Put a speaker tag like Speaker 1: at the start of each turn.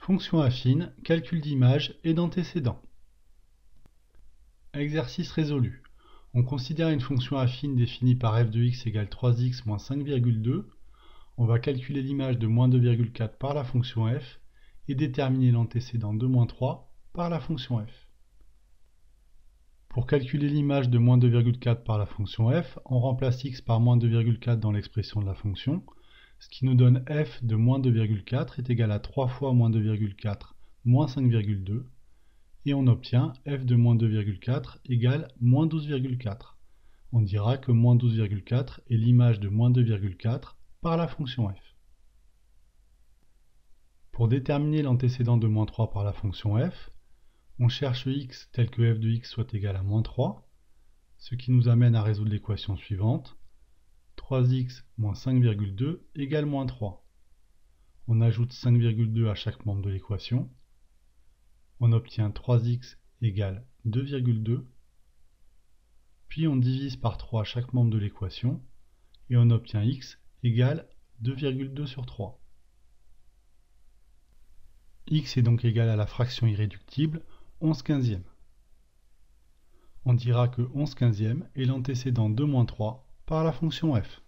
Speaker 1: Fonction affine, calcul d'image et d'antécédent. Exercice résolu. On considère une fonction affine définie par f de x égale 3x moins 5,2. On va calculer l'image de moins 2,4 par la fonction f et déterminer l'antécédent de moins 3 par la fonction f. Pour calculer l'image de moins 2,4 par la fonction f, on remplace x par moins 2,4 dans l'expression de la fonction, ce qui nous donne f de moins 2,4 est égal à 3 fois moins 2,4 moins 5,2, et on obtient f de moins 2,4 égale moins 12,4. On dira que moins 12,4 est l'image de moins 2,4 par la fonction f. Pour déterminer l'antécédent de moins 3 par la fonction f, on cherche x tel que f de x soit égal à moins 3, ce qui nous amène à résoudre l'équation suivante. 3x moins 5,2 égale moins 3. On ajoute 5,2 à chaque membre de l'équation. On obtient 3x égale 2,2. Puis on divise par 3 chaque membre de l'équation. Et on obtient x égale 2,2 sur 3. X est donc égal à la fraction irréductible 11/15. On dira que 11/15 est l'antécédent de moins 3 par la fonction f.